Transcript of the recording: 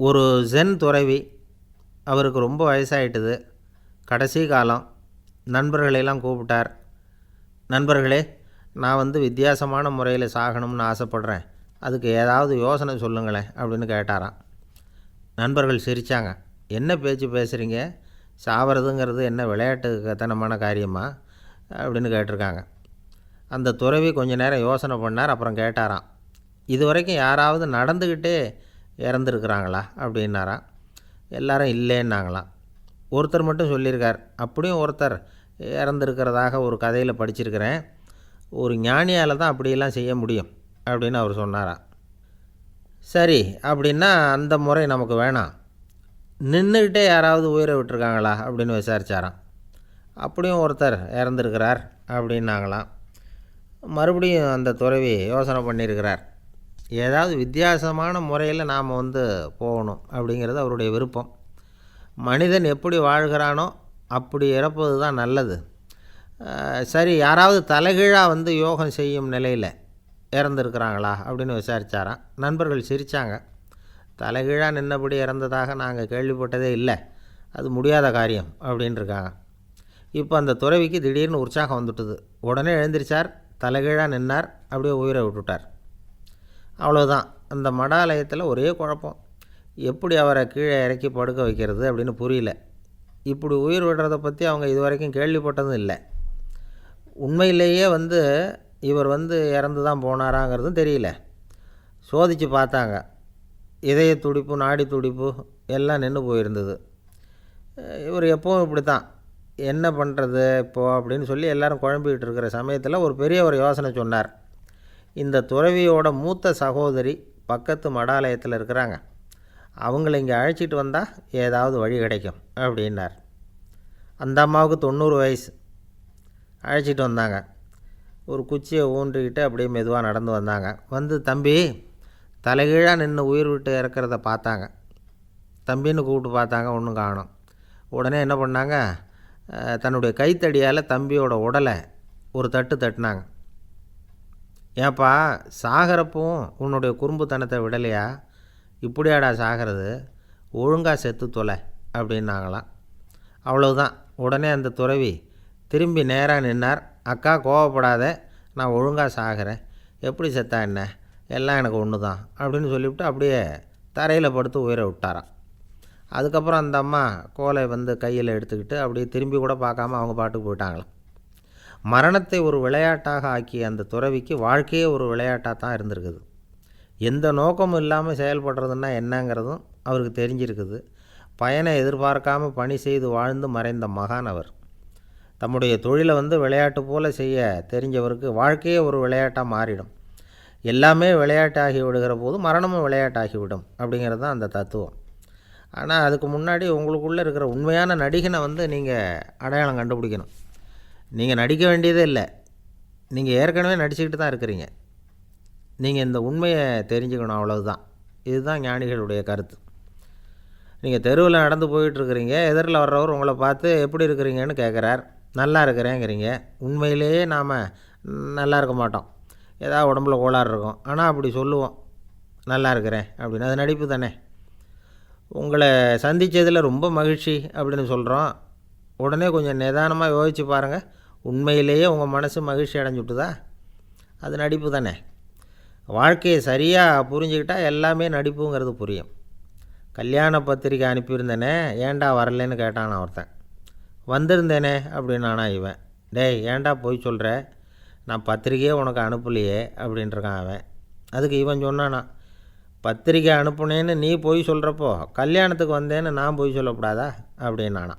ஒரு ஜென் துறவி, அவருக்கு ரொம்ப வயசாயிட்டுது. கடைசி காலம். நண்பர்களையெல்லாம் கூப்பிட்டார். நண்பர்களே, நான் வித்தியாசமான முறையில் சாகணும்னு ஆசைப்பட்றேன், அதுக்கு ஏதாவது யோசனை சொல்லுங்களேன் அப்படின்னு கேட்டாராம். நண்பர்கள் சிரித்தாங்க. என்ன பேச்சு பேசுகிறீங்க? சாவறதுங்கிறது என்ன விளையாட்டுத்தனமான காரியமா அப்படின்னு கேட்டிருக்காங்க. அந்த துறவி கொஞ்ச நேரம் யோசனை பண்ணார். அப்புறம் கேட்டாராம், இது வரைக்கும் யாராவது நடந்துக்கிட்டே இறந்துருக்குறாங்களா அப்படின்னாராம். எல்லாரும் இல்லைன்னாங்களாம். ஒருத்தர் மட்டும் சொல்லியிருக்கார், அப்படியும் ஒருத்தர் இறந்துருக்கிறதாக ஒரு கதையில் படிச்சிருக்கிறேன், ஒரு ஞானியால் தான் அப்படியெல்லாம் செய்ய முடியும் அப்படின்னு அவர் சொன்னாராம். சரி, அப்படின்னா அந்த முறை நமக்கு வேணாம், நின்றுக்கிட்டே யாராவது உயிரை விட்டுருக்காங்களா அப்படின்னு விசாரித்தாராம். அப்படியும் ஒருத்தர் இறந்துருக்கிறார் அப்படின்னாங்களாம். மறுபடியும் அந்த துறவி யோசனை பண்ணியிருக்கிறார். ஏதாவது வித்தியாசமான முறையில் நாம் போகணும் அப்படிங்கிறது அவருடைய விருப்பம். மனிதன் எப்படி வாழ்கிறானோ அப்படி இறப்பது தான் நல்லது. சரி, யாராவது தலைகீழாக யோகம் செய்யும் நிலையில் இறந்துருக்கிறாங்களா அப்படின்னு விசாரித்தாராம். நண்பர்கள் சிரித்தாங்க. தலைகீழாக நின்னபடி இறந்ததாக நாங்கள் கேள்விப்பட்டதே இல்லை, அது முடியாத காரியம் அப்படின்ட்டுருக்காங்க. இப்போ அந்த துறவிக்கு திடீர்னு உற்சாகம் வந்துட்டுது. உடனே எழுந்திரிச்சார், தலைகீழாக நின்னார், அப்படியே உயிரை விட்டுட்டார். அவ்வளோதான். அந்த மடாலயத்தில் ஒரே குழப்பம். எப்படி அவரை கீழே இறக்கி படுக்க வைக்கிறது அப்படின்னு புரியல. இப்படி உயிர் விடுறதை பற்றி அவங்க இது வரைக்கும் கேள்விப்பட்டதும் இல்லை. உண்மையிலேயே இவர் இறந்து தான் போனாராங்கிறதும் தெரியல. சோதித்து பார்த்தாங்க. இதய துடிப்பு, நாடி துடிப்பு எல்லாம் நின்று போயிருந்தது. இவர் எப்பவும் இப்படி தான், என்ன பண்ணுறது இப்போது அப்படின்னு சொல்லி எல்லோரும் குழம்பிக்கிட்டு இருக்கிற சமயத்தில் ஒரு பெரிய ஒரு யோசனை சொன்னார். இந்த துறவியோட மூத்த சகோதரி பக்கத்து மடாலயத்தில் இருக்கிறாங்க, அவங்கள இங்கே அழைச்சிட்டு வந்தால் ஏதாவது வழி கிடைக்கும் அப்படின்னார். அந்த அம்மாவுக்கு 90 வயசு. அழைச்சிட்டு வந்தாங்க. ஒரு குச்சியை ஊன்றிக்கிட்டு அப்படியே மெதுவாக நடந்து வந்தாங்க. தம்பி, தலைகீழாக நின்று உயிர் விட்டு இறக்கிறத பார்த்தாங்க. தம்பின்னு கூப்பிட்டு பார்த்தாங்க, ஒன்றும் காணோம். உடனே என்ன பண்ணாங்க, தன்னுடைய கைத்தடியால் தம்பியோட உடலை ஒரு தட்டு தட்டினாங்க. ஏப்பா, சாகிறப்பவும் உன்னுடைய குறும்புத்தனத்தை விடலையா? இப்படியாடா சாகிறது, ஒழுங்காக செத்து தொலை அப்படின்னாங்களாம். அவ்வளவுதான். உடனே அந்த துறவி திரும்பி நேராக நின்னார். அக்கா, கோவப்படாத, நான் ஒழுங்காக சாகிறேன், எப்படி செத்தா என்ன, எல்லாம் எனக்கு ஒன்று தான் அப்படின்னு சொல்லிவிட்டு அப்படியே தரையில் படுத்து உயிரை விட்டாராம். அதுக்கப்புறம் அந்த அம்மா கோலை கையில் எடுத்துக்கிட்டு அப்படியே திரும்பி கூட பார்க்காம அவங்க பாட்டுக்கு போயிட்டாங்களாம். மரணத்தை ஒரு விளையாட்டாக ஆக்கிய அந்த துறவிக்கு வாழ்க்கையே ஒரு விளையாட்டாக தான் இருந்திருக்குது. எந்த நோக்கமும் இல்லாமல் செயல்படுறதுன்னா என்னங்கிறதும் அவருக்கு தெரிஞ்சிருக்குது. பயனை எதிர்பார்க்காமல் பணி செய்து வாழ்ந்து மறைந்த மகான் அவர். தம்முடைய தொழிலை விளையாட்டு போல் செய்ய தெரிஞ்சவருக்கு வாழ்க்கையே ஒரு விளையாட்டாக மாறிடும். எல்லாமே விளையாட்டாகி விடுகிற போது மரணமும் விளையாட்டாகிவிடும் அப்படிங்கிறது தான் அந்த தத்துவம். ஆனால் அதுக்கு முன்னாடி உங்களுக்குள்ளே இருக்கிற உண்மையான நடிகனை நீங்கள் அடையாளம் கண்டுபிடிக்கணும். நீங்கள் நடிக்க வேண்டியதே இல்லை, நீங்கள் ஏற்கனவே நடிச்சுக்கிட்டு தான் இருக்கிறீங்க. நீங்கள் இந்த உண்மையை தெரிஞ்சுக்கணும், அவ்வளவுதான். இதுதான் ஞானிகளுடைய கருத்து. நீங்கள் தெருவில் நடந்து போயிட்டுருக்கிறீங்க, எதிரில் வர்றவர் உங்களை பார்த்து எப்படி இருக்கிறீங்கன்னு கேட்குறார். நல்லா இருக்கிறேங்கிறீங்க. உண்மையிலேயே நாம் நல்லா இருக்க மாட்டோம், ஏதாவது உடம்புல கோளாறு இருக்கும். ஆனால் அப்படி சொல்லுவோம், நல்லா இருக்கிறேன் அப்படின்னு. அது நடிப்பு தானே. உங்களை சந்தித்ததில் ரொம்ப மகிழ்ச்சி அப்படின்னு சொல்கிறோம். உடனே கொஞ்சம் நிதானமாக யோசித்து பாருங்கள், உண்மையிலேயே உங்கள் மனசு மகிழ்ச்சி அடைஞ்சுட்டுதா? அது நடிப்பு தானே. வாழ்க்கையை சரியாக புரிஞ்சுக்கிட்டால் எல்லாமே நடிப்புங்கிறது புரியும். கல்யாண பத்திரிக்கை அனுப்பியிருந்தேனே, ஏன்டா வரலன்னு கேட்டான் ஒருத்தன். வந்திருந்தேனே அப்படின்னானா இவன். டேய், ஏன்டா போய் சொல்கிற, நான் பத்திரிக்கையே உனக்கு அனுப்பலையே அப்படின்ட்டுருக்கான் அவன். அதுக்கு இவன் சொன்னானா, பத்திரிக்கை அனுப்புனேன்னு நீ போய் சொல்கிறப்போ கல்யாணத்துக்கு வந்தேன்னு நான் போய் சொல்லக்கூடாதா அப்படின்னானா.